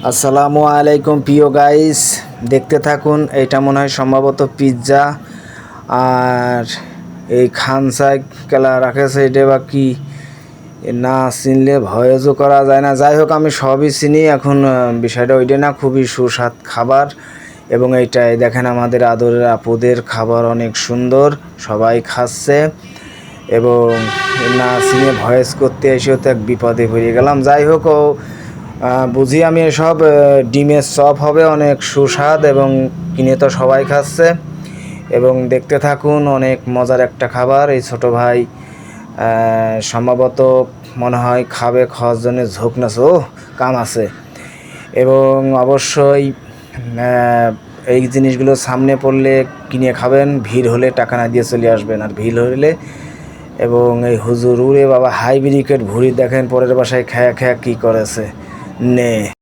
আসসালামু আলাইকুম প্রিয় গাইস, দেখতে থাকুন। এটা মনে হয় সম্ভবত পিৎজা। আর এই খানসাই কেলা রাখেছে, এটা বা কি না চিনলে ভয়েসও করা যায় না। যাই হোক, আমি সবই চিনি। এখন বিষয়টা ওইটা না, খুবই সুস্বাদ খাবার। এবং এইটাই দেখেন, আমাদের আদরের আপুদের খাবার অনেক সুন্দর, সবাই খাচ্ছে। এবং না চিনে ভয়েস করতে এসেও তো এক বিপদে পড়ে গেলাম। যাই হোক, বুঝি আমি এসব ডিমের চপ হবে, অনেক সুস্বাদ এবং কিনে তো সবাই খাচ্ছে। এবং দেখতে থাকুন, অনেক মজার একটা খাবার। এই ছোট ভাই সম্ভবত মনে হয় খাওয়ার জন্য ঝোঁক নাছে, ও কাম আছে। এবং অবশ্যই এই জিনিসগুলো সামনে পড়লে কিনে খাবেন, ভিড় হলে টাকা না দিয়ে চলে আসবেন। আর ভিড় হলে এবং এই হুজুর উড়ে বাবা হাই ব্রিকেট ভুড়ি দেখেন পরের বাসায় খায়া খায়া কী করেছে নে।